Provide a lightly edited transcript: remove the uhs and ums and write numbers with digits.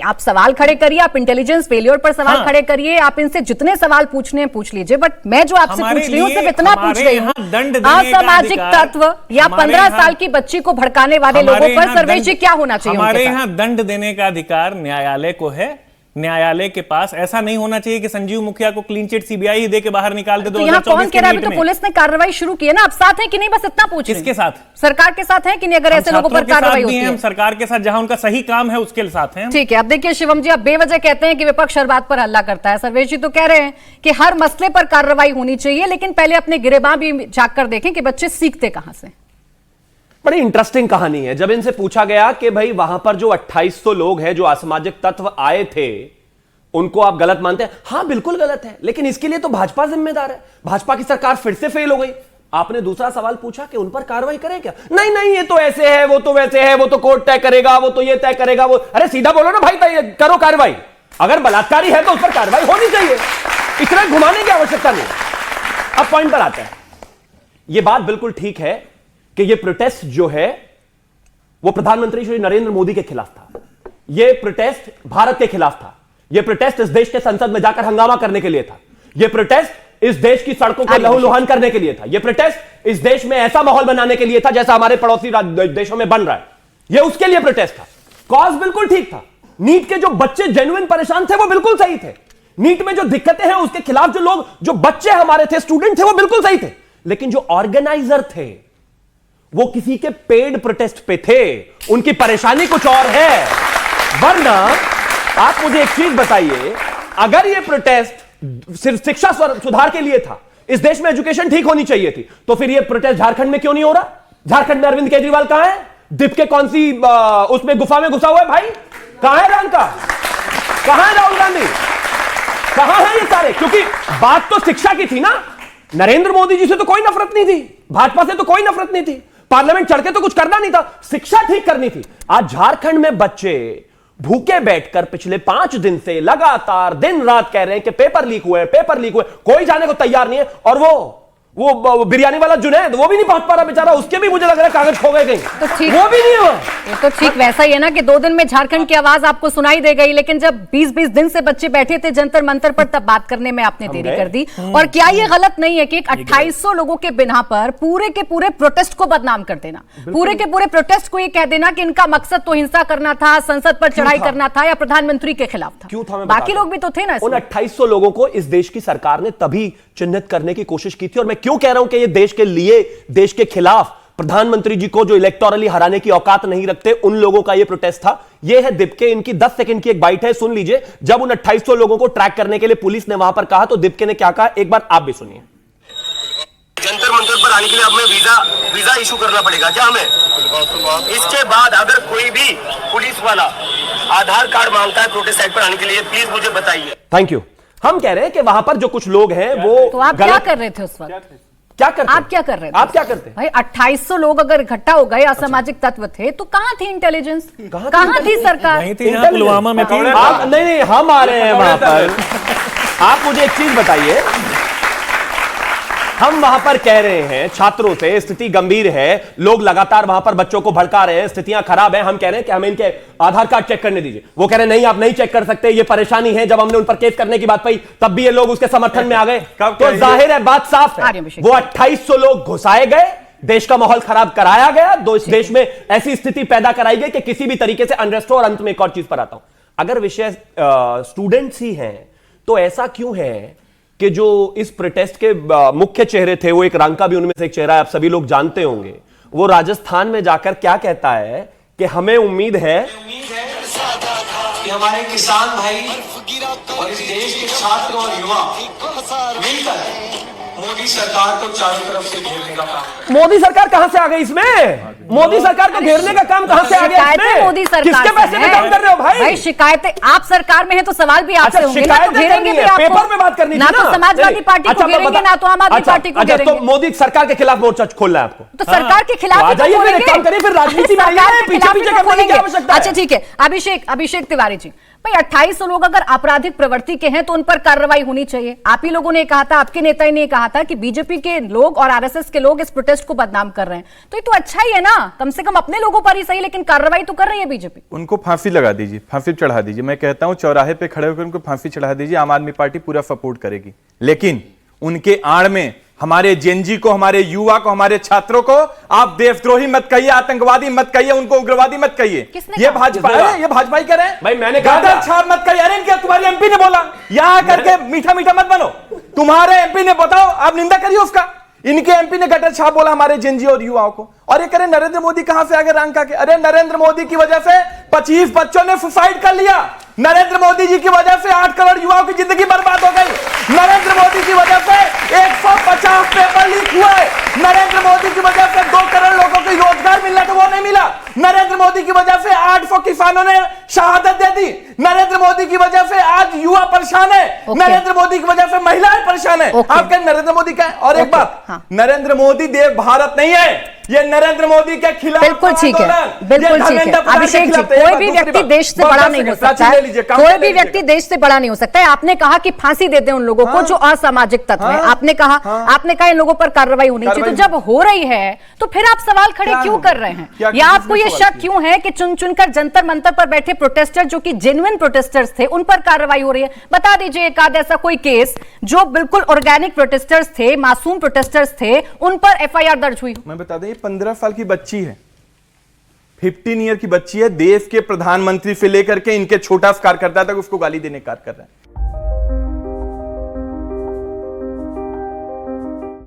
आप सवाल खड़े करिए, आप इंटेलिजेंस फेलियर पर सवाल खड़े करिए, आप इनसे जितने सवाल पूछने हैं पूछ लीजिए, बट मैं जो आपसे पूछ रही हूँ सिर्फ इतना पूछ रही हूँ, असामाजिक तत्व या 15 साल की बच्ची को भड़काने वाले लोगों पर सर्वेश जी क्या होना चाहिए? हमारे यहाँ दंड देने का अधिकार न्यायालय को है, न्यायालय के पास। ऐसा नहीं होना चाहिए कि संजीव मुखिया को क्लीन चिट सीबीआई ही दे के बाहर निकाल दे। तो यहाँ कौन कह रहा है? अभी तो पुलिस ने कार्रवाई शुरू की है ना, आप साथ हैं कि नहीं? बस इतना पूछ। किसके साथ? सरकार के साथ है कि नहीं? अगर ऐसे लोगों पर कार्रवाई होती है, हम सरकार के साथ, जहां उनका सही काम है उसके साथ हैं। ठीक है। अब देखिए शिवम जी, आप बेवजह कहते हैं कि विपक्ष हर बात पर हल्ला करता है। सर्वेश जी तो कह रहे हैं कि हर मसले पर कार्रवाई होनी चाहिए, लेकिन पहले अपने गिरेबां भी झांक कर देखें कि बच्चे सीखते कहां से। बड़ी इंटरेस्टिंग कहानी है। जब इनसे पूछा गया कि भाई वहां पर जो 2800 लोग हैं जो असामाजिक तत्व आए थे, उनको आप गलत मानते हैं? हां बिल्कुल गलत है, लेकिन इसके लिए तो भाजपा जिम्मेदार है। भाजपा की सरकार फिर से फेल हो गई। आपने दूसरा सवाल पूछा कि उन पर कार्रवाई करें क्या? नहीं नहीं, ये तो ऐसे है, वो तो वैसे है, वो तो कोर्ट तय करेगा, वो तो ये तय करेगा, वो। अरे सीधा बोलो ना भाई, करो कार्रवाई। अगर बलात्कारी है तो उस पर कार्रवाई होनी चाहिए, इतना घुमाने की आवश्यकता नहीं। अब पॉइंट पर आता है। यह बात बिल्कुल ठीक है कि यह प्रोटेस्ट जो है वो प्रधानमंत्री श्री नरेंद्र मोदी के खिलाफ था। यह प्रोटेस्ट भारत के खिलाफ था। यह प्रोटेस्ट इस देश के संसद में जाकर हंगामा करने के लिए था। यह प्रोटेस्ट इस देश की सड़कों को लहूलुहान करने के लिए था। यह प्रोटेस्ट इस देश में ऐसा माहौल बनाने के लिए था जैसा हमारे पड़ोसी देशों में बन रहा है। यह उसके लिए प्रोटेस्ट था। कॉज बिल्कुल ठीक था। नीट के जो बच्चे जेन्युइन परेशान थे वो बिल्कुल सही थे। नीट में जो दिक्कतें हैं उसके खिलाफ जो लोग, जो बच्चे हमारे थे, स्टूडेंट थे, वो बिल्कुल सही थे। लेकिन जो ऑर्गेनाइजर थे वो किसी के पेड प्रोटेस्ट पे थे। उनकी परेशानी कुछ और है। वरना आप मुझे एक चीज बताइए, अगर ये प्रोटेस्ट सिर्फ शिक्षा सुधार के लिए था, इस देश में एजुकेशन ठीक होनी चाहिए थी, तो फिर ये प्रोटेस्ट झारखंड में क्यों नहीं हो रहा? झारखंड में अरविंद केजरीवाल कहां है? दिप के कौन सी उसमें गुफा में घुसा हुआ है भाई? कहां है रांका? कहां है राहुल गांधी? कहां है ये सारे? क्योंकि बात तो शिक्षा की थी ना। नरेंद्र मोदी जी से तो कोई नफरत नहीं थी, भाजपा से तो कोई नफरत नहीं थी, पार्लियामेंट चढ़ के तो कुछ करना नहीं था, शिक्षा ठीक करनी थी। आज झारखंड में बच्चे भूखे बैठकर पिछले 5 दिन से लगातार दिन रात कह रहे हैं कि पेपर लीक हुए, पेपर लीक हुए। कोई जाने को तैयार नहीं है। और वो बिरयानी वाला जुनैद, वो भी नहीं पहुंच पा रहा बेचारा। उसके भी मुझे लग रहा है कागज खो गए कहीं, तो ठीक, वो भी नहीं हुआ। ये तो ठीक वैसा ही है ना कि 2 दिन में झारखंड की आवाज आपको सुनाई दे गई, लेकिन जब 20-20 दिन से बच्चे बैठे थे जंतर मंतर पर, तब बात करने में आपने देरी कर दी। और क्या ये गलत नहीं है कि 2800 लोगों के बिना पर पूरे के पूरे प्रोटेस्ट को बदनाम कर देना, पूरे के पूरे प्रोटेस्ट को ये कह देना कि इनका मकसद तो हिंसा करना था, संसद पर चढ़ाई करना था या प्रधानमंत्री के खिलाफ था? क्यों था? बाकी लोग भी तो थे ना। उन 2800 लोगों को इस देश की सरकार ने तभी चिन्हित करने की कोशिश की थी। और मैं क्यों कह रहा हूं कि ये देश के लिए, देश के खिलाफ, प्रधानमंत्री जी को जो इलेक्टोरली हराने की औकात नहीं रखते, उन लोगों का ये प्रोटेस्ट था। ये है दिप्के, इनकी 10 सेकंड की एक बाइट है, सुन लीजिए। जब उन 2800 लोगों को ट्रैक करने के लिए पुलिस ने वहां पर कहा तो दिप्के ने क्या कहा, एक बार आप भी सुनिए। जंतर मंतर पर आने के लिए हमें वीजा इशू करना पड़ेगा क्या हमें? इसके बाद अगर कोई भी पुलिस वाला आधार कार्ड मांगता है प्रोटेस्ट साइट पर आने के लिए, प्लीज मुझे बताइए। Thank you. हम कह रहे हैं कि वहां पर जो कुछ लोग हैं वो तो आप क्या कर रहे थे उस वक्त? क्या करते? आप क्या कर रहे थे? आप क्या करते भाई 2800 लोग अगर इकट्ठा हो गए, असामाजिक तत्व थे, तो कहां थी इंटेलिजेंस? कहां थी सरकार? नहीं थी, यहाँ पुलवामा में थी। नहीं, हम आ रहे हैं वहां पर। आप मुझे एक चीज बताइए, हम वहां पर कह रहे हैं छात्रों से स्थिति गंभीर है, लोग लगातार वहां पर बच्चों को भड़का रहे हैं, स्थितियां खराब हैं। हम कह रहे हैं कि हमें इनके आधार कार्ड चेक करने दीजिए। वो कह रहे हैं नहीं, आप नहीं चेक कर सकते, ये परेशानी है। जब हमने उन पर केस करने की बात कही, तब भी ये लोग उसके समर्थन में आ गए। तो जाहिर है, बात साफ है, वो 2800 लोग घुसाए गए, देश का माहौल खराब कराया गया, इस देश में ऐसी स्थिति पैदा कराई गई कि किसी भी तरीके से अनरेस्ट हो। और अंत में एक और चीज पर आता हूं, अगर विषय स्टूडेंट्स ही हैं, तो ऐसा क्यों है कि जो इस प्रोटेस्ट के मुख्य चेहरे थे, वो एक रांका भी उनमें से एक चेहरा है, आप सभी लोग जानते होंगे। वो राजस्थान में जाकर क्या कहता है कि हमें उम्मीद है कि हमारे किसान भाई और इस देश के छात्र और युवा मिलकर मोदी सरकार को चारों तरफ से घेरने का काम। मोदी सरकार कहां से आ गई इसमें? मोदी सरकार को घेरने का काम कहां से आ गया इसमें? मोदी सरकार किसके पैसे में काम कर रहे हो भाई? भाई शिकायतें, आप सरकार में है तो सवाल भी आपसे होंगे ना, तो घेरेंगे भी आपको। पेपर में बात करनी थी ना, तो समाजवादी पार्टी को घेरेंगे, ना तो आम आदमी पार्टी को घेरेंगे। तो मोदी सरकार के खिलाफ मोर्चा खोलना है आपको? तो सरकार के खिलाफ आ जाइए, फिर एक काम करिए, फिर राजनीति में आइए, पीछे पीछे करने की क्या आवश्यकता है? अच्छा ठीक है, अभिषेक तिवारी जी, भाई 2800 लोग अगर आपराधिक प्रवृत्ति के हैं तो उन पर कार्रवाई होनी चाहिए। आप ही लोगों ने कहा था, आपके नेता ने कहा था कि बीजेपी के लोग और आरएसएस के लोग इस प्रोटेस्ट को बदनाम कर रहे हैं, तो ये तो अच्छा ही है ना। कम से कम अपने लोगों पर ही सही, लेकिन कार्रवाई तो कर रही है बीजेपी। उनको फांसी लगा दीजिए, फांसी चढ़ा दीजिए। मैं कहता हूं चौराहे पे खड़े होकर उनको फांसी चढ़ा दीजिए, आम आदमी पार्टी पूरा सपोर्ट करेगी। लेकिन उनके आड़ में हमारे जेनजी को, हमारे युवा को, हमारे छात्रों को आप देशद्रोही मत कहिए, आतंकवादी मत कहिए, उनको उग्रवादी मत कहिए। ये भाजपा है, ये भाजपा ही कह रहे हैं। भाई मैंने गदर छाप मत कहिए। अरे क्या तुम्हारे एमपी ने बोला, यहां करके मीठा मीठा मत बनो। तुम्हारे एमपी ने बताओ, आप निंदा करिए उसका। इनके एमपी ने गटर छाप बोला हमारे जेनजी और युवाओं को। और ये करें नरेंद्र मोदी कहां से आगे रंग के। अरे नरेंद्र मोदी की वजह से 25 बच्चों ने सुसाइड कर लिया। नरेंद्र मोदी जी की वजह से 8 करोड़ युवाओं की जिंदगी बर्बाद हो गई। नरेंद्र मोदी की वजह से 150 पेपर लीक हुए। नरेंद्र मोदी की वजह से 2 करोड़ लोगों को रोजगार मिलना था, वो नहीं मिला। नरेंद्र मोदी की वजह से 800 किसानों ने शहादत दे दी। नरेंद्र मोदी की वजह से आज युवा परेशान है। नरेंद्र मोदी की वजह से महिलाएं परेशान है। आप कहें नरेंद्र मोदी का है। और एक बात, नरेंद्र मोदी देव भारत नहीं है, ये नरेंद्र मोदी के खिलाफ। बिल्कुल ठीक है, बिल्कुल ठीक है अभिषेक जी। कोई भी व्यक्ति देश से बड़ा नहीं हो सकता है, कोई भी व्यक्ति देश से बड़ा नहीं हो सकता है। आपने कहा कि फांसी दे दें उन लोगों को जो असामाजिक तत्व है। आपने कहा इन लोगों पर कार्रवाई होनी चाहिए। तो जब हो रही है तो फिर आप सवाल खड़े क्यों कर रहे हैं? या आपको ये शक क्यों है कि चुन चुनकर जंतर मंतर पर बैठे प्रोटेस्टर जो कि जेन्युइन प्रोटेस्टर्स थे उन पर कार्रवाई हो रही है? बता दीजिए एक आध ऐसा कोई केस जो बिल्कुल ऑर्गेनिक प्रोटेस्टर्स थे, मासूम प्रोटेस्टर्स थे, उन पर एफआईआर दर्ज हुई। मैं बता दें, ये 15 साल की बच्ची है, 15 ईयर की बच्ची है। देश के प्रधानमंत्री से लेकर के इनके छोटा कार्यकर्ता तक उसको गाली देने का कार्य कर रहे हैं।